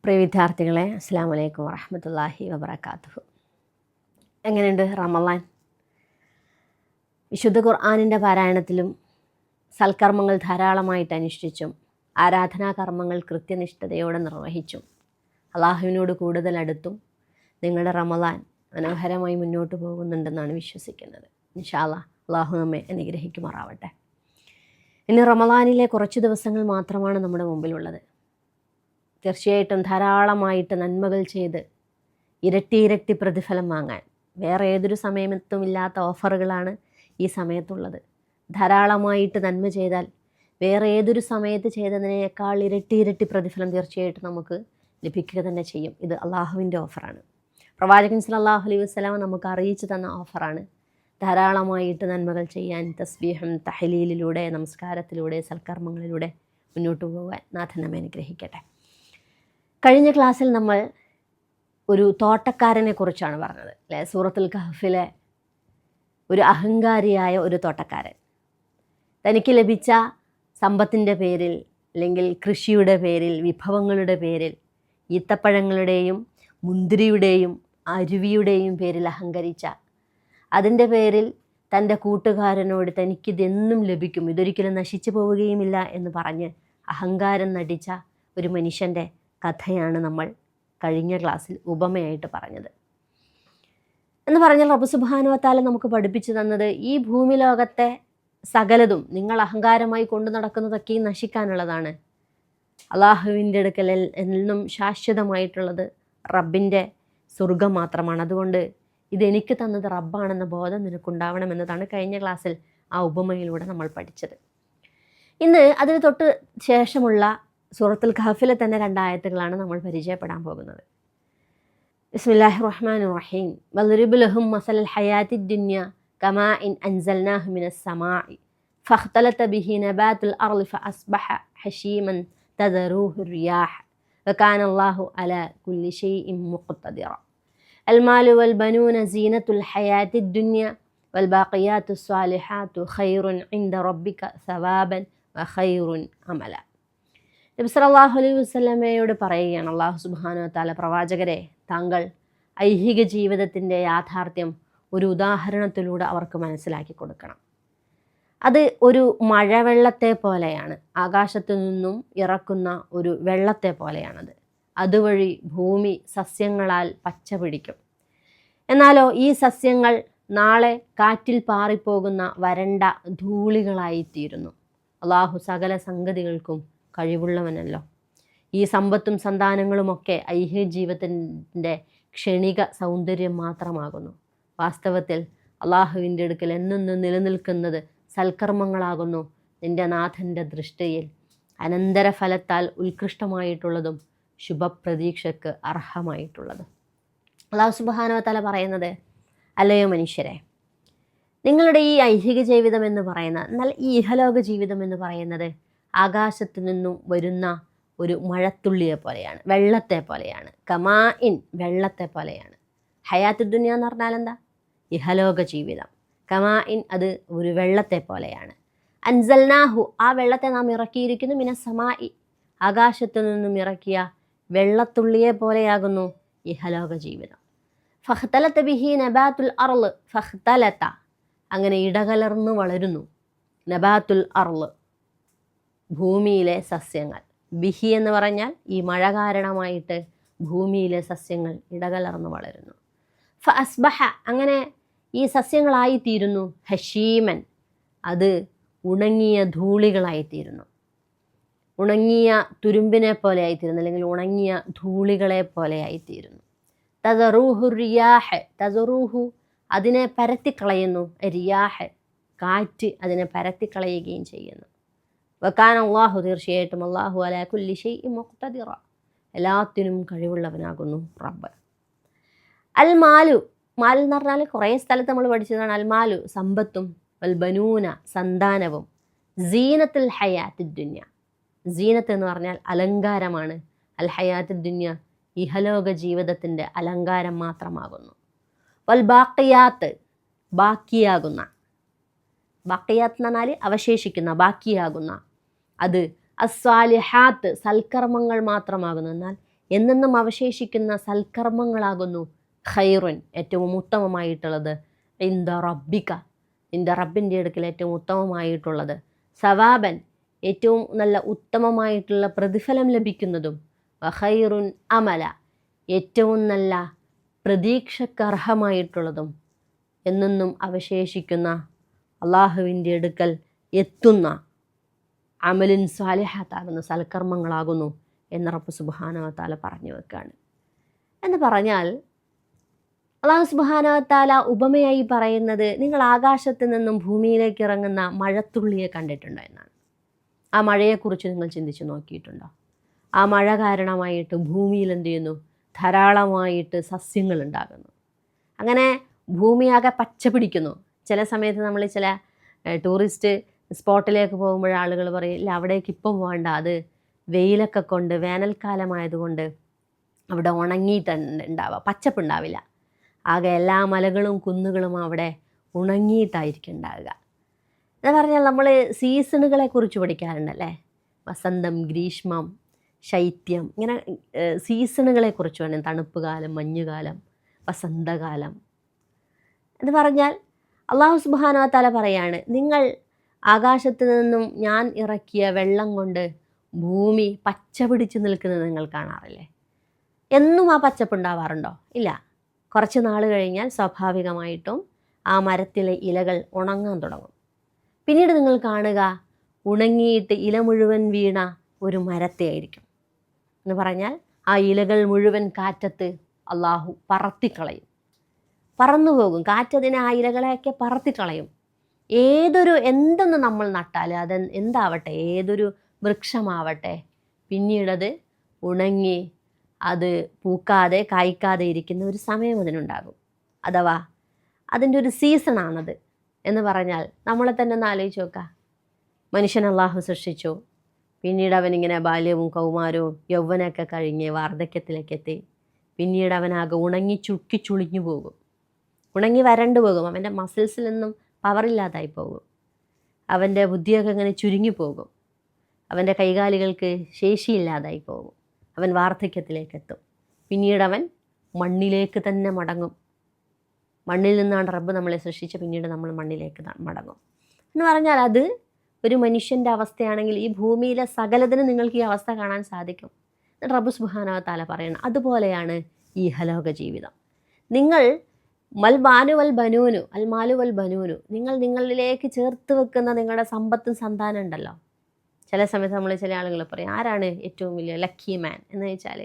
പ്രിയ വിദ്യാർത്ഥികളെ, അസ്സലാമു അലൈക്കും വറഹ്മത്തുള്ളാഹി വബറകാതുഹു. എങ്ങനെയുണ്ട് റമളാൻ? വിശുദ്ധ ഖുർആനിൻ്റെ പാരായണത്തിലും സൽക്കർമ്മങ്ങൾ ധാരാളമായിട്ട് അനുഷ്ഠിച്ചും ആരാധനാകർമ്മങ്ങൾ കൃത്യനിഷ്ഠതയോടെ നിർവഹിച്ചും അള്ളാഹുവിനോട് കൂടുതൽ അടുത്തും നിങ്ങളുടെ റമളാൻ മനോഹരമായി മുന്നോട്ട് പോകുന്നുണ്ടെന്നാണ് വിശ്വസിക്കുന്നത്. ഇൻഷാ അല്ലാഹ് അള്ളാഹു നമ്മെ അനുഗ്രഹിക്കുമാറാവട്ടെ. ഇന്ന് റമളാനിലെ കുറച്ച് ദിവസങ്ങൾ മാത്രമാണ് നമ്മുടെ മുമ്പിലുള്ളത്. തീർച്ചയായിട്ടും ധാരാളമായിട്ട് നന്മകൾ ചെയ്ത് ഇരട്ടി പ്രതിഫലം വാങ്ങാൻ വേറെ ഏതൊരു സമയത്തും ഇല്ലാത്ത ഓഫറുകളാണ് ഈ സമയത്തുള്ളത്. ധാരാളമായിട്ട് നന്മ ചെയ്താൽ വേറെ ഏതൊരു സമയത്ത് ചെയ്തതിനേക്കാൾ ഇരട്ടി പ്രതിഫലം തീർച്ചയായിട്ടും നമുക്ക് ലഭിക്കുക തന്നെ ചെയ്യും. ഇത് അള്ളാഹുവിൻ്റെ ഓഫറാണ്. പ്രവാചകൻ സല്ലല്ലാഹു അലൈഹി വസല്ലം നമുക്ക് അറിയിച്ചു തന്ന ഓഫറാണ്. ധാരാളമായിട്ട് നന്മകൾ ചെയ്യാൻ തസ്ബീഹും തഹ്ലീലിലൂടെ, നമസ്കാരത്തിലൂടെ, സൽക്കർമ്മങ്ങളിലൂടെ മുന്നോട്ട് പോകാൻ നാഥൻ നമ്മെ അനുഗ്രഹിക്കട്ടെ. കഴിഞ്ഞ ക്ലാസ്സിൽ നമ്മൾ ഒരു തോട്ടക്കാരനെ കുറിച്ചാണ് പറഞ്ഞത് അല്ലേ? സൂറത്തുൽ കഹ്ഫിലെ ഒരു അഹങ്കാരിയായ ഒരു തോട്ടക്കാരൻ തനിക്ക് ലഭിച്ച സമ്പത്തിൻ്റെ പേരിൽ, അല്ലെങ്കിൽ കൃഷിയുടെ പേരിൽ, വിഭവങ്ങളുടെ പേരിൽ, ഈത്തപ്പഴങ്ങളുടെയും മുന്തിരിയുടെയും അരുവിയുടെയും പേരിൽ അഹങ്കരിച്ച, അതിൻ്റെ പേരിൽ തൻ്റെ കൂട്ടുകാരനോട് തനിക്കിതെന്നും ലഭിക്കും, ഇതൊരിക്കലും നശിച്ചു പോവുകയുമില്ല എന്ന് പറഞ്ഞ് അഹങ്കാരം നടിച്ച ഒരു മനുഷ്യൻ്റെ കഥയാണ് നമ്മൾ കഴിഞ്ഞ ക്ലാസ്സിൽ ഉപമയായിട്ട് പറഞ്ഞത്. എന്ന് പറഞ്ഞാൽ റബ്ബ് സുബ്ഹാനഹു വ തആല നമുക്ക് പഠിപ്പിച്ചു തന്നത് ഈ ഭൂമി ലോകത്തെ സകലതും നിങ്ങൾ അഹങ്കാരമായി കൊണ്ടു നടക്കുന്നതൊക്കെ നശിക്കാനുള്ളതാണ്. അള്ളാഹുവിൻ്റെ അടുക്കൽ എന്നും ശാശ്വതമായിട്ടുള്ളത് റബ്ബിൻ്റെ സ്വർഗം മാത്രമാണ്. അതുകൊണ്ട് ഇതെനിക്ക് തന്നത് റബ്ബാണെന്ന ബോധം നിനക്കുണ്ടാവണമെന്നതാണ് കഴിഞ്ഞ ക്ലാസ്സിൽ ആ ഉപമയിലൂടെ നമ്മൾ പഠിച്ചത്. ഇന്ന് അതിന് തൊട്ട് ശേഷമുള്ള സൂറത്തുൽ കഹ്ഫിലെ തന്നെ 2 ആയത്തുകളാണ് നമ്മൾ പരിചയപ്പെടാൻ പോകുന്നത്. ബിസ്മില്ലാഹിർ റഹ്മാനിർ റഹീം. വദ്രിബ് ലഹും മസലൽ ഹയാത്തിദ് ദുനിയ കമാഇൻ അൻസൽനാഹു മിനസ് സമാഇ ഫഖ്തലത ബിഹി നബാതുൽ അർളി ഫഅസ്ബഹ ഹശീമൻ തദറൂഹു റിയാഹ് വകാന അല്ലാഹു അലാ കുല്ലി ഷൈഇൻ മുഖ്തദിറ. المال والبنون زينة الحياة الدنيا والباقيات الصالحات خير عند ربك ثوابا وخير عملا. നബി സല്ലല്ലാഹു അലൈഹി വസല്ലമയോട് പറയുകയാണ് അല്ലാഹു സുബ്ഹാനഹു വ തആല, പ്രവാചകരെ, താങ്കൾ ഐഹിക ജീവിതത്തിൻ്റെ യാഥാർത്ഥ്യം ഒരു ഉദാഹരണത്തിലൂടെ അവർക്ക് മനസ്സിലാക്കി കൊടുക്കണം. അത് ഒരു മഴവെള്ളത്തെ പോലെയാണ്, ആകാശത്തു നിന്നും ഇറക്കുന്ന ഒരു വെള്ളത്തെ പോലെയാണത്. അതുവഴി ഭൂമി സസ്യങ്ങളാൽ പച്ച പിടിക്കും. എന്നാലോ ഈ സസ്യങ്ങൾ നാളെ കാറ്റിൽ പാറിപ്പോകുന്ന വരണ്ട ധൂളികളായിത്തീരുന്നു. അള്ളാഹു സകല സംഗതികൾക്കും കഴിവുള്ളവനല്ലോ. ഈ സമ്പത്തും സന്താനങ്ങളുമൊക്കെ ഐഹിക ജീവിതത്തിൻ്റെ ക്ഷണിക സൗന്ദര്യം മാത്രമാകുന്നു. വാസ്തവത്തിൽ അള്ളാഹുവിൻ്റെ അടുക്കൽ എന്നെന്നും നിലനിൽക്കുന്നത് സൽക്കർമ്മങ്ങളാകുന്നു. നിൻ്റെ നാഥൻ്റെ ദൃഷ്ടിയിൽ അനന്തരഫലത്താൽ ഉത്കൃഷ്ടമായിട്ടുള്ളതും ശുഭപ്രതീക്ഷയ്ക്ക് അർഹമായിട്ടുള്ളത്. അല്ലാഹു സുബ്ഹാനഹു വ തആല പറയുന്നത്, അല്ലയോ മനുഷ്യരെ, നിങ്ങളുടെ ഈ ഐഹിക ജീവിതം എന്ന് പറയുന്ന, എന്നാൽ ഈ ഇഹലോക ജീവിതം എന്ന് പറയുന്നത് ആകാശത്തു നിന്നും വരുന്ന ഒരു മഴത്തുള്ളിയെ പോലെയാണ്, വെള്ളത്തെ പോലെയാണ്. കമാ ഇൻ, വെള്ളത്തെ പോലെയാണ്. ഹയാത്ത് ദുനിയ എന്ന് പറഞ്ഞാൽ എന്താ? ഇഹലോക ജീവിതം. കമാ ഇൻ, അത് ഒരു വെള്ളത്തെ പോലെയാണ്. അൻസൽനാഹു, ആ വെള്ളത്തെ നാം ഇറക്കിയിരിക്കുന്നു. മിന സമായി, ആകാശത്തു നിന്നും ഇറക്കിയ വെള്ളത്തുള്ളിയെ പോലെയാകുന്നു ഇഹലോക ജീവിതം. ഫഖ്തലത ബിഹി നബാതുൽ അർള്, ഫഖ്തലത, അങ്ങനെ ഇടകലർന്നു വളരുന്നു. നബാതുൽ അർള്, ഭൂമിയിലെ സസ്യങ്ങൾ. ബിഹി എന്ന് പറഞ്ഞാൽ ഈ മഴ കാരണമായിട്ട് ഭൂമിയിലെ സസ്യങ്ങൾ ഇടകലർന്നു വളരുന്നു. ഫഅസ്ബഹ, അങ്ങനെ ഈ സസ്യങ്ങളായിത്തീരുന്നു. ഹശീമൻ, അത് ഉണങ്ങിയ ധൂളികളായിത്തീരുന്നു. ഉണങ്ങിയ തുരുമ്പിനെ പോലെ ആയിത്തീരുന്നു, അല്ലെങ്കിൽ ഉണങ്ങിയ ധൂളികളെ പോലെ ആയിത്തീരുന്നു. തദറൂഹു റിയാഹ്, തദറൂഹു, അതിനെ പരത്തിക്കളയുന്നു. റിയാഹ്, കാറ്റ് അതിനെ പരത്തിക്കളയുകയും ചെയ്യുന്നു. വകാന അല്ലാഹു, തീർച്ചയായിട്ടും അല്ലാഹു അലാ കുല്ലി ഷൈഇൻ മുഖ്തദിറ, എല്ലാത്തിനും കഴിവുള്ളവനാകുന്നു റബ്ബ്. അൽ മാലു, മാൽ എന്ന് പറഞ്ഞാൽ കുറേ സ്ഥലത്ത് നമ്മൾ പഠിച്ചതാണ്. അൽ മാലു, സമ്പത്തും, വൽ ബനൂന, സന്താനവും, സീനത്തുൽ ഹയാത്തിദ് ദുനിയ, സീനത്ത് എന്ന് പറഞ്ഞാൽ അലങ്കാരമാണ്. അൽ ഹയാത്തുദ് ദുനിയ, ഇഹലോക ജീവിതത്തിൻ്റെ അലങ്കാരം മാത്രമാകുന്നു. വൽ ബാക്കിയാത്ത്, ബാക്കിയാകുന്ന, ബാക്കിയാത്ത് എന്ന് പറഞ്ഞാൽ അവശേഷിക്കുന്ന, ബാക്കിയാകുന്ന, അത് അസ്വാലിഹാത്ത്, സൽക്കർമ്മങ്ങൾ മാത്രമാകുന്നു. എന്നാൽ എന്നെന്നും അവശേഷിക്കുന്ന സൽക്കർമ്മങ്ങളാകുന്നു ഖൈറുൻ ഏറ്റവും ഉത്തമമായിട്ടുള്ളത്, ഇന്ദ റബ്ബിക നിൻ്റെ റബ്ബിൻ്റെ അടുക്കൽ ഏറ്റവും ഉത്തമമായിട്ടുള്ളത്, സവാബൻ ഏറ്റവും നല്ല ഉത്തമമായിട്ടുള്ള പ്രതിഫലം ലഭിക്കുന്നതും, വഖൈറുൻ അമല ഏറ്റവും നല്ല പ്രതീക്ഷക്കർഹമായിട്ടുള്ളതും, എന്നെന്നും അവശേഷിക്കുന്ന അള്ളാഹുവിൻ്റെ അടുക്കൽ എത്തുന്ന അമലിൻ സ്വാലിഹാത്താകുന്ന സൽക്കർമ്മങ്ങളാകുന്നു എന്ന് റബ്ബ് സുബ്ഹാനഹു വ തആല പറഞ്ഞു വെക്കുകയാണ്. എന്ന് പറഞ്ഞാൽ അള്ളാഹു സുബ്ഹാനഹു വ തആല ഉപമയായി പറയുന്നത്, നിങ്ങൾ ആകാശത്ത് നിന്നും ഭൂമിയിലേക്ക് ഇറങ്ങുന്ന മഴത്തുള്ളിയെ കണ്ടിട്ടുണ്ടോ എന്നാണ്. ആ മഴയെക്കുറിച്ച് നിങ്ങൾ ചിന്തിച്ച് നോക്കിയിട്ടുണ്ടോ? ആ മഴ കാരണമായിട്ട് ഭൂമിയിൽ എന്ത് ചെയ്യുന്നു? ധാരാളമായിട്ട് സസ്യങ്ങൾ ഉണ്ടാകുന്നു. അങ്ങനെ ഭൂമിയാകെ പച്ച പിടിക്കുന്നു. ചില സമയത്ത് നമ്മൾ ചില ടൂറിസ്റ്റ് സ്പോട്ടിലേക്ക് പോകുമ്പോൾ ആളുകൾ പറയും, ഇല്ല അവിടേക്ക് ഇപ്പം പോകണ്ട, അത് വെയിലൊക്കെ കൊണ്ട് വേനൽക്കാലമായതുകൊണ്ട് അവിടെ ഉണങ്ങിയിട്ടുണ്ട് ഉണ്ടാവുക, പച്ചപ്പുണ്ടാവില്ല. ആകെ എല്ലാ മലകളും കുന്നുകളും അവിടെ ഉണങ്ങിയിട്ടായിരിക്കും ഉണ്ടാവുക. എന്ന് പറഞ്ഞാൽ നമ്മൾ സീസണുകളെക്കുറിച്ച് പഠിക്കാറുണ്ടല്ലേ, വസന്തം, ഗ്രീഷ്മം, ശൈത്യം, ഇങ്ങനെ സീസണുകളെക്കുറിച്ച് വേണം. തണുപ്പ് കാലം, മഞ്ഞുകാലം, വസന്തകാലം എന്ന് പറഞ്ഞാൽ അള്ളാഹു സുബ്ഹാനഹു വ തആല പറയാണ്, നിങ്ങൾ ആകാശത്ത് നിന്നും ഞാൻ ഇറക്കിയ വെള്ളം കൊണ്ട് ഭൂമി പച്ച പിടിച്ച് നിൽക്കുന്നത് നിങ്ങൾ കാണാറില്ലേ? എന്നും ആ പച്ചപ്പുണ്ടാവാറുണ്ടോ? ഇല്ല. കുറച്ച് നാൾ കഴിഞ്ഞാൽ സ്വാഭാവികമായിട്ടും ആ മരത്തിലെ ഇലകൾ ഉണങ്ങാൻ തുടങ്ങും. പിന്നീട് നിങ്ങൾ കാണുക, ഉണങ്ങിയിട്ട് ഇല മുഴുവൻ വീണ ഒരു മരത്തെ ആയിരിക്കും. എന്ന് പറഞ്ഞാൽ ആ ഇലകൾ മുഴുവൻ കാറ്റത്ത് അള്ളാഹു പറത്തിക്കളയും, പറന്നു പോകും. കാറ്റതിനെ ആ ഇലകളെയൊക്കെ പറത്തിക്കളയും. എന്തെന്ന് നമ്മൾ നട്ടാൽ അത് എന്താവട്ടെ, ഏതൊരു വൃക്ഷമാവട്ടെ, പിന്നീടത് ഉണങ്ങി അത് പൂക്കാതെ കായ്ക്കാതെ ഇരിക്കുന്ന ഒരു സമയം അതിനുണ്ടാകും. അഥവാ അതിൻ്റെ ഒരു സീസണാണത് എന്ന് പറഞ്ഞാൽ നമ്മളെ തന്നെ ഒന്ന് ആലോചിച്ച് നോക്കാം. മനുഷ്യൻ അള്ളാഹു സൃഷ്ടിച്ചു, പിന്നീട് അവനിങ്ങനെ ബാല്യവും കൗമാരവും യൗവനമൊക്കെ കഴിഞ്ഞ് വാർദ്ധക്യത്തിലേക്ക് എത്തി. പിന്നീട് അവനാകെ ഉണങ്ങി ചുക്കി ചുളിഞ്ഞു പോകും, ഉണങ്ങി വരണ്ടു പോകും. അവൻ്റെ മസിൽസിലൊന്നും പവറില്ലാതായി പോകും. അവൻ്റെ ബുദ്ധിയൊക്കെ ഇങ്ങനെ ചുരുങ്ങിപ്പോകും. അവൻ്റെ കൈകാലുകൾക്ക് ശേഷിയില്ലാതായി പോകും. അവൻ വാർദ്ധക്യത്തിലേക്ക് എത്തും. പിന്നീട് അവൻ മണ്ണിലേക്ക് തന്നെ മടങ്ങും. മണ്ണിൽ നിന്നാണ് റബ്ബ് നമ്മളെ സൃഷ്ടിച്ച്, പിന്നീട് നമ്മൾ മണ്ണിലേക്ക് മടങ്ങും എന്ന് പറഞ്ഞാൽ അത് ഒരു മനുഷ്യൻ്റെ അവസ്ഥയാണെങ്കിൽ ഈ ഭൂമിയിലെ സകലതിനും നിങ്ങൾക്ക് ഈ അവസ്ഥ കാണാൻ സാധിക്കും. റബ്ബ് സുബ്ഹാനഹു വ തആല പറയണം, അതുപോലെയാണ് ഈ ഇഹലോക ജീവിതം. നിങ്ങൾ മൽമാലു വൽ ബനൂനു നിങ്ങൾ നിങ്ങളിലേക്ക് ചേർത്ത് വെക്കുന്ന നിങ്ങളുടെ സമ്പത്തും സന്താനം ഉണ്ടല്ലോ. ചില സമയത്ത് നമ്മൾ ചില ആളുകൾ പറയും, ആരാണ് ഏറ്റവും വലിയ ലക്കി മാൻ എന്ന് വെച്ചാൽ,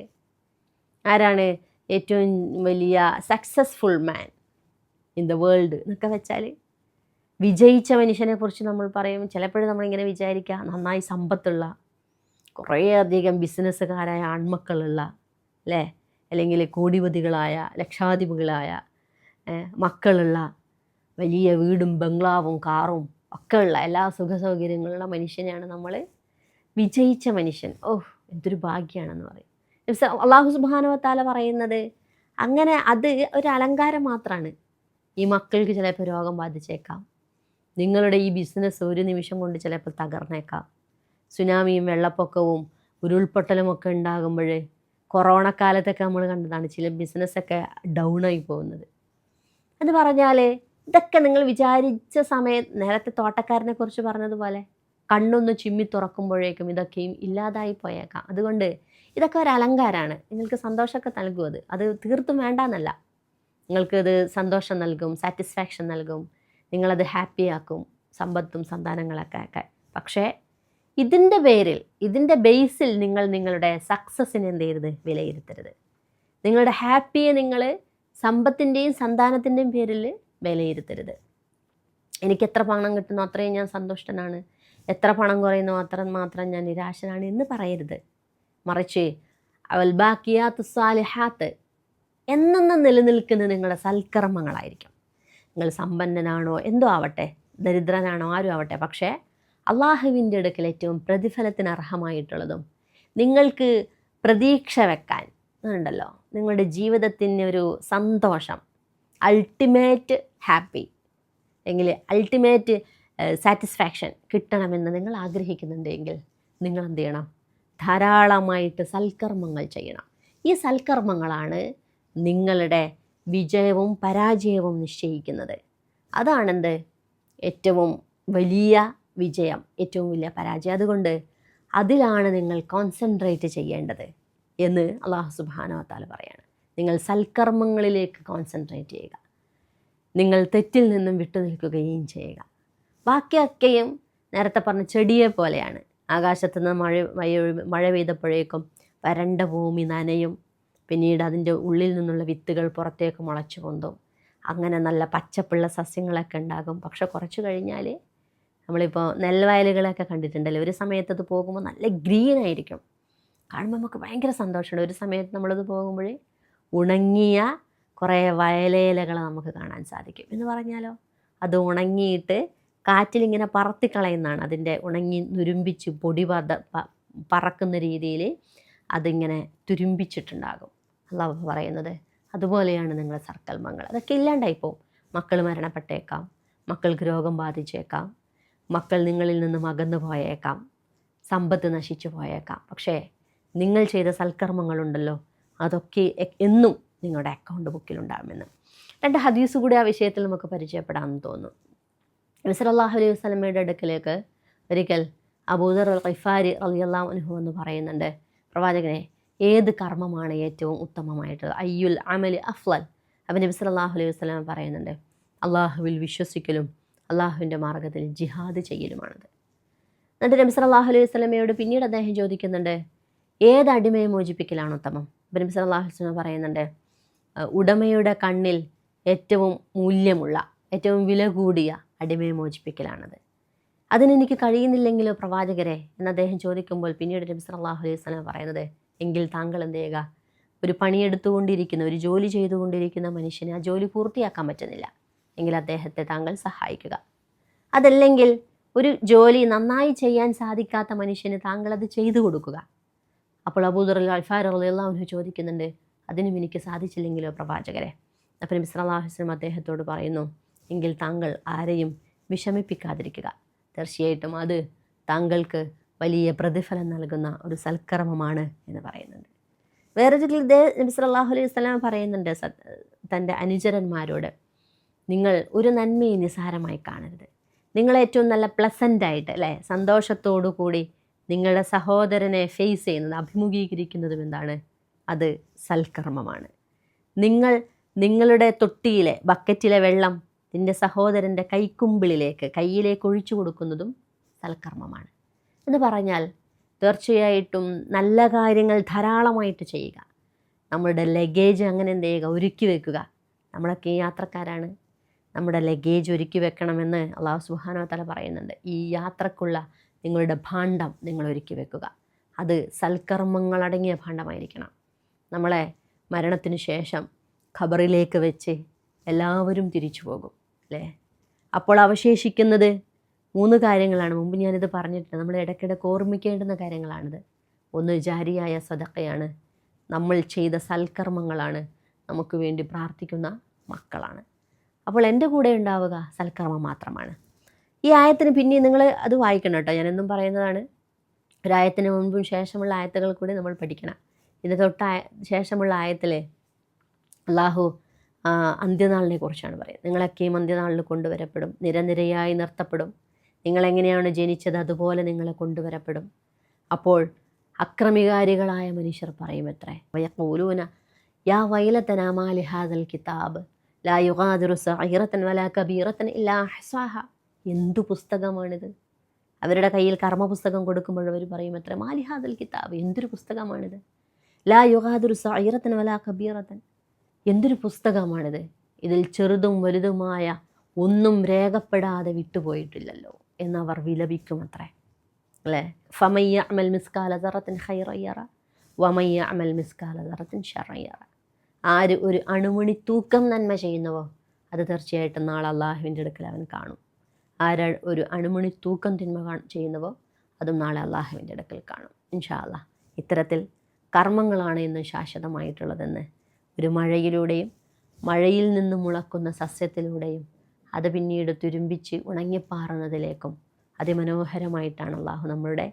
ആരാണ് ഏറ്റവും വലിയ successful man in the world എന്നൊക്കെ വെച്ചാൽ, വിജയിച്ച മനുഷ്യനെ കുറിച്ച് നമ്മൾ പറയും. ചിലപ്പോഴും നമ്മളിങ്ങനെ വിചാരിക്കുക, നന്നായി സമ്പത്തുള്ള കുറേയധികം ബിസിനസ്സുകാരായ ആൺമക്കളുള്ള, അല്ലേ, അല്ലെങ്കിൽ കോടിപതികളായ ലക്ഷാധിപതികളായ മക്കളുള്ള, വലിയ വീടും ബംഗ്ലാവും കാറും ഒക്കെ ഉള്ള എല്ലാ സുഖ സൗകര്യങ്ങളുള്ള മനുഷ്യനെയാണ് നമ്മൾ വിജയിച്ച മനുഷ്യൻ. ഓഹ് എന്തൊരു ഭാഗ്യമാണെന്ന് പറയും. അള്ളാഹു സുബ്ഹാനഹു വ തആല പറയുന്നത് അങ്ങനെ അത് ഒരു അലങ്കാരം മാത്രമാണ്. ഈ മക്കൾക്ക് ചിലപ്പോൾ രോഗം ബാധിച്ചേക്കാം. നിങ്ങളുടെ ഈ ബിസിനസ് ഒരു നിമിഷം കൊണ്ട് ചിലപ്പോൾ തകർന്നേക്കാം. സുനാമിയും വെള്ളപ്പൊക്കവും ഉരുൾപൊട്ടലും ഒക്കെ ഉണ്ടാകുമ്പോൾ, കൊറോണ കാലത്തൊക്കെ നമ്മൾ കണ്ടതാണ് ചില ബിസിനസ്സൊക്കെ ഡൗണായി പോകുന്നത്. എന്ന് പറഞ്ഞാൽ ഇതൊക്കെ നിങ്ങൾ വിചാരിച്ച നേരത്തെ തോട്ടക്കാരനെ കുറിച്ച് പറഞ്ഞതുപോലെ കണ്ണൊന്ന് ചിമ്മി തുറക്കുമ്പോഴേക്കും ഇതൊക്കെയും ഇല്ലാതായി പോയേക്കാം. അതുകൊണ്ട് ഇതൊക്കെ ഒരു അലങ്കാരമാണ്. നിങ്ങൾക്ക് സന്തോഷമൊക്കെ നൽകും. അത് തീർത്തും വേണ്ടാന്നല്ല. നിങ്ങൾക്കത് സന്തോഷം നൽകും, സാറ്റിസ്ഫാക്ഷൻ നൽകും, നിങ്ങളത് ഹാപ്പിയാക്കും, സമ്പത്തും സന്താനങ്ങളൊക്കെ. പക്ഷേ ഇതിൻ്റെ ബേസിൽ നിങ്ങൾ നിങ്ങളുടെ സക്സസ്സിനെ എന്ത് ചെയ്യരുത്, വിലയിരുത്തരുത്. നിങ്ങളുടെ ഹാപ്പിയെ നിങ്ങൾ സമ്പത്തിൻ്റെയും സന്താനത്തിൻ്റെയും പേരിൽ വിലയിരുത്തരുത്. എനിക്ക് എത്ര പണം കിട്ടുന്നു അത്രയും ഞാൻ സന്തുഷ്ടനാണ്, എത്ര പണം കുറയുന്നു മാത്രം ഞാൻ നിരാശനാണ് എന്ന് പറയരുത്. മറിച്ച് അവൽ ബാക്കിയാത്തു സാലിഹാത്ത് എന്നെന്നും നിലനിൽക്കുന്ന നിങ്ങളുടെ സൽക്കർമ്മങ്ങളായിരിക്കും. നിങ്ങൾ സമ്പന്നനാണോ എന്തോ ആവട്ടെ, ദരിദ്രനാണോ ആരും ആവട്ടെ, പക്ഷേ അള്ളാഹുവിൻ്റെ അടുക്കൽ ഏറ്റവും പ്രതിഫലത്തിന് അർഹമായിട്ടുള്ളതും നിങ്ങൾക്ക് പ്രതീക്ഷ വെക്കാൻ ഉണ്ടല്ലോ, നിങ്ങളുടെ ജീവിതത്തിന് ഒരു സന്തോഷം, അൾട്ടിമേറ്റ് ഹാപ്പി എങ്കിൽ അൾട്ടിമേറ്റ് സാറ്റിസ്ഫാക്ഷൻ കിട്ടണമെന്ന് നിങ്ങൾ ആഗ്രഹിക്കുന്നുണ്ടെങ്കിൽ നിങ്ങൾ എന്ത് ചെയ്യണം? ധാരാളമായിട്ട് സൽക്കർമ്മങ്ങൾ ചെയ്യണം. ഈ സൽക്കർമ്മങ്ങളാണ് നിങ്ങളുടെ വിജയവും പരാജയവും നിശ്ചയിക്കുന്നത്. അതാണെന്ത് ഏറ്റവും വലിയ വിജയം, ഏറ്റവും വലിയ പരാജയം. അതുകൊണ്ട് അതിലാണ് നിങ്ങൾ കോൺസെൻട്രേറ്റ് ചെയ്യേണ്ടത് എന്ന് അല്ലാഹു സുബ്ഹാനഹു വ തആല പറയാണ്. നിങ്ങൾ സൽക്കർമ്മങ്ങളിലേക്ക് കോൺസെൻട്രേറ്റ് ചെയ്യുക, നിങ്ങൾ തെറ്റിൽ നിന്നും വിട്ടുനിൽക്കുകയും ചെയ്യുക. ബാക്കിയൊക്കെയും നേരത്തെ പറഞ്ഞ ചെടിയെ പോലെയാണ്. ആകാശത്തു നിന്ന് മഴ പെയ്തപ്പോഴേക്കും വരണ്ട ഭൂമി നനയും, പിന്നീട് അതിൻ്റെ ഉള്ളിൽ നിന്നുള്ള വിത്തുകൾ പുറത്തേക്ക് മുളച്ചു പൊന്തും, അങ്ങനെ നല്ല പച്ചപ്പുള്ള സസ്യങ്ങളൊക്കെ ഉണ്ടാകും. പക്ഷെ കുറച്ച് കഴിഞ്ഞാൽ നമ്മളിപ്പോൾ നെൽവയലുകളൊക്കെ കണ്ടിട്ടുണ്ടല്ലോ, ഒരു സമയത്ത് അത് പോകുമ്പോൾ നല്ല ഗ്രീൻ ആയിരിക്കും, കാണുമ്പോൾ നമുക്ക് ഭയങ്കര സന്തോഷമുണ്ട്. ഒരു സമയത്ത് നമ്മളത് പോകുമ്പോൾ ഉണങ്ങിയ കുറേ വയലേലകൾ നമുക്ക് കാണാൻ സാധിക്കും. എന്ന് പറഞ്ഞാലോ അത് ഉണങ്ങിയിട്ട് കാറ്റിലിങ്ങനെ പറത്തിക്കളയുന്നതാണ്. അതിൻ്റെ ഉണങ്ങി നുരുമ്പിച്ച് പൊടി പറക്കുന്ന രീതിയിൽ അതിങ്ങനെ തുരുമ്പിച്ചിട്ടുണ്ടാകും. അല്ലാഹു പറയുന്നത് അതുപോലെയാണ് നിങ്ങളുടെ സൽക്കർമ്മങ്ങൾ. അതൊക്കെ ഇല്ലാണ്ടായിപ്പോവും. മക്കൾ മരണപ്പെട്ടേക്കാം, മക്കൾക്ക് രോഗം ബാധിച്ചേക്കാം, മക്കൾ നിങ്ങളിൽ നിന്നും അകന്നു പോയേക്കാം, സമ്പത്ത് നശിച്ചു പോയേക്കാം. പക്ഷേ നിങ്ങൾ ചെയ്ത സൽക്കർമ്മങ്ങളുണ്ടല്ലോ, അതൊക്കെ എന്നും നിങ്ങളുടെ അക്കൗണ്ട് ബുക്കിലുണ്ടാകുമെന്ന്. 2 ഹദീസ് കൂടി ആ വിഷയത്തിൽ നമുക്ക് പരിചയപ്പെടാമെന്ന് തോന്നുന്നു. നബി സല്ലല്ലാഹു അലൈഹി വസല്ലമയുടെ അടുക്കലേക്ക് ഒരിക്കൽ അബൂദർ അൽ ഖിഫാരി റളിയല്ലാഹു അൻഹു എന്ന് പറയുന്നുണ്ട്, പ്രവാചകനെ ഏത് കർമ്മമാണ് ഏറ്റവും ഉത്തമമായിട്ടുള്ളത്? അയ്യുൽ അമലി അഫ്ളൽ. അപ്പോൾ നബി സല്ലല്ലാഹു അലൈഹി വസല്ലം പറയുന്നുണ്ട്, അള്ളാഹുവിൽ വിശ്വസിക്കലും അള്ളാഹുവിൻ്റെ മാർഗ്ഗത്തിൽ ജിഹാദ് ചെയ്യലുമാണത്. എന്നിട്ട് നബി സല്ലല്ലാഹു അലൈഹി വസല്ലമയോട് പിന്നീട് അദ്ദേഹം ചോദിക്കുന്നുണ്ട്, ഏത് അടിമയെ മോചിപ്പിക്കലാണ് ഉത്തമം? അപ്പോൾ നബി സല്ലല്ലാഹു അലൈഹി വസല്ലം പറയുന്നുണ്ട്, ഉടമയുടെ കണ്ണിൽ ഏറ്റവും മൂല്യമുള്ള, ഏറ്റവും വില കൂടിയ അടിമയെ മോചിപ്പിക്കലാണത്. അതിനെനിക്ക് കഴിയുന്നില്ലെങ്കിലോ പ്രവാചകരെ എന്ന് അദ്ദേഹം ചോദിക്കുമ്പോൾ പിന്നീട് നബി സല്ലല്ലാഹു അലൈഹി വസല്ലം പറയുന്നത്, എങ്കിൽ താങ്കൾ എന്ത് ചെയ്യുക, ഒരു പണിയെടുത്തുകൊണ്ടിരിക്കുന്ന, ഒരു ജോലി ചെയ്തുകൊണ്ടിരിക്കുന്ന മനുഷ്യന് ആ ജോലി പൂർത്തിയാക്കാൻ പറ്റുന്നില്ല എങ്കിൽ അദ്ദേഹത്തെ താങ്കൾ സഹായിക്കുക. അതല്ലെങ്കിൽ ഒരു ജോലി നന്നായി ചെയ്യാൻ സാധിക്കാത്ത മനുഷ്യന് താങ്കൾ അത് ചെയ്തു കൊടുക്കുക. അപ്പോൾ അബൂദർ അൽ ഖിഫാരി റളിയല്ലാഹു അൻഹു ചോദിക്കുന്നുണ്ട്, അതിനും എനിക്ക് സാധിച്ചില്ലെങ്കിലോ പ്രവാചകരെ? അപ്പോൾ നബി സല്ലല്ലാഹു അലൈഹി വസല്ലം അദ്ദേഹത്തോട് പറയുന്നു, എങ്കിൽ താങ്കൾ ആരെയും വിഷമിപ്പിക്കാതിരിക്കുക. തീർച്ചയായിട്ടും അത് താങ്കൾക്ക് വലിയ പ്രതിഫലം നൽകുന്ന ഒരു സൽക്കർമ്മമാണ് എന്ന് പറയുന്നുണ്ട്. വേറൊരു നബി സല്ലല്ലാഹു അലൈഹി വസല്ലം പറയുന്നുണ്ട് തൻ്റെ അനുചരന്മാരോട്, നിങ്ങൾ ഒരു നന്മയെ നിസ്സാരമായി കാണരുത്. നിങ്ങൾ ഏറ്റവും നല്ല പ്ലസൻ്റായിട്ട് അല്ലേ, സന്തോഷത്തോടു കൂടി നിങ്ങളുടെ സഹോദരനെ ഫേസ് ചെയ്യുന്നത്, അഭിമുഖീകരിക്കുന്നതും എന്താണ്? അത് സൽക്കർമ്മമാണ്. നിങ്ങളുടെ തൊട്ടിയിലെ ബക്കറ്റിലെ വെള്ളം നിൻ്റെ സഹോദരൻ്റെ കയ്യിലേക്ക് ഒഴിച്ചു കൊടുക്കുന്നതും സൽക്കർമ്മമാണ്. എന്ന് പറഞ്ഞാൽ തീർച്ചയായിട്ടും നല്ല കാര്യങ്ങൾ ധാരാളമായിട്ട് ചെയ്യുക. നമ്മളുടെ ലഗേജ് അങ്ങനെ എന്ത് ചെയ്യുക, ഒരുക്കി വെക്കുക. നമ്മളൊക്കെ യാത്രക്കാരാണ്, നമ്മുടെ ലഗേജ് ഒരുക്കി വെക്കണമെന്ന് അല്ലാഹു സുബ്ഹാനഹു വ തആല പറയുന്നുണ്ട്. ഈ യാത്രക്കുള്ള നിങ്ങളുടെ ഭാണ്ഡം നിങ്ങൾ ഒരുക്കി വെക്കുക. അത് സൽക്കർമ്മങ്ങളടങ്ങിയ ഭാണ്ഡമായിരിക്കണം. നമ്മളെ മരണത്തിന് ശേഷം ഖബറിലേക്ക് വെച്ച് എല്ലാവരും തിരിച്ചു പോകും അല്ലേ? അപ്പോൾ അവശേഷിക്കുന്നത് 3 കാര്യങ്ങളാണ്. മുമ്പ് ഞാനിത് പറഞ്ഞിട്ടുണ്ട്, നമ്മൾ ഇടയ്ക്കിടയ്ക്ക് ഓർമ്മിക്കേണ്ടുന്ന കാര്യങ്ങളാണിത്. ഒന്ന് ജാരിയായ സദഖയാണ്, നമ്മൾ ചെയ്ത സൽക്കർമ്മങ്ങളാണ്, നമുക്ക് വേണ്ടി പ്രാർത്ഥിക്കുന്ന മക്കളാണ്. അപ്പോൾ എൻ്റെ കൂടെ ഉണ്ടാവുക സൽക്കർമ്മം മാത്രമാണ്. ഈ ആയത്തിന് പിന്നെ നിങ്ങൾ അത് വായിക്കണം കേട്ടോ, ഞാനെന്നും പറയുന്നതാണ്. ഒരായത്തിന് മുൻപും ശേഷമുള്ള ആയത്തുകൾ കൂടി നമ്മൾ പഠിക്കണം. ഇത് ശേഷമുള്ള ആയത്തിൽ അല്ലാഹു അന്ത്യനാളിനെ കുറിച്ചാണ് പറയുന്നത്. നിങ്ങളൊക്കെയും അന്ത്യനാളിൽ കൊണ്ടുവരപ്പെടും, നിരനിരയായി നിർത്തപ്പെടും. നിങ്ങളെങ്ങനെയാണ് ജനിച്ചത് അതുപോലെ നിങ്ങളെ കൊണ്ടുവരപ്പെടും. അപ്പോൾ അക്രമികാരികളായ മനുഷ്യർ പറയുമത്രേ, വയഖൂലൂന യാ വൈലതനാ മാ ലിഹാദൽ കിതാബ് ലാ യുഗാദിറു സഗീറതൻ വലാ കബീറതൻ ഇല്ലാ അഹ്സാഹ. എന്തു പുസ്തകമാണിത്? അവരുടെ കയ്യിൽ കർമ്മപുസ്തകം കൊടുക്കുമ്പോൾ അവർ പറയുമത്രേ, മാ ലിഹാദൽ കിതാബ്, എന്തൊരു പുസ്തകമാണിത്? ലാ യുഗാദിറു സഗീറതൻ വലാ കബീറതൻ, എന്തൊരു പുസ്തകമാണിത്? ഇതിൽ ചെറുതും വലുതുമായ ഒന്നും രേഖപ്പെടാതെ വിട്ടുപോയിട്ടില്ലല്ലോ എന്നവർ വിലപിക്കുമത്രേ അല്ലേ. ഫമൻ യഅമൽ മിസ്കാല ദറത്തിൻ ഖൈറൻ യറ വമൻ യഅമൽ മിസ്കാല ദറത്തിൻ ശർറൻ യറ. ആര് ഒരു അണുമണി തൂക്കം നന്മ ചെയ്യുന്നുവോ അത് തീർച്ചയായിട്ടും നാളെ അള്ളാഹുവിൻ്റെ അടുക്കൽ അവൻ കാണും. ആര് ഒരു അണുമണി തൂക്കം തിന്മ ചെയ്യുന്നുവോ അതും നാളെ അള്ളാഹുവിൻ്റെ അടുക്കൽ കാണും. ഇൻഷാ അല്ലാഹ് ഇത്തരത്തിൽ കർമ്മങ്ങളാണ് ഇന്ന് ശാശ്വതമായിട്ടുള്ളതെന്ന് ഒരു മഴയിലൂടെയും മഴയിൽ നിന്ന് മുളക്കുന്ന സസ്യത്തിലൂടെയും അത് പിന്നീട് തുരുമ്പിച്ച് ഉണങ്ങിപ്പാറുന്നതിലേക്കും അതിമനോഹരമായിട്ടാണ് അള്ളാഹു നമ്മളുടെ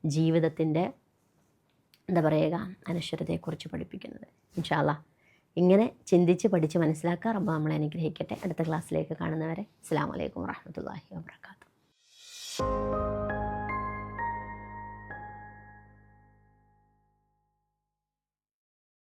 ജീവിതത്തിൻ്റെ എന്താ പറയുക, അനശ്വരതയെക്കുറിച്ച് പഠിപ്പിക്കുന്നത്. ഇൻഷാ അല്ലാഹ് ഇങ്ങനെ ചിന്തിച്ച് പഠിച്ച് മനസ്സിലാക്കുക. റബ്ബ് നമ്മളെ അനുഗ്രഹിക്കട്ടെ. അടുത്ത ക്ലാസ്സിലേക്ക് കാണുന്നവരെ അസ്സലാമു അലൈക്കും വറഹ്മത്തുള്ളാഹി വബറകാതുഹു.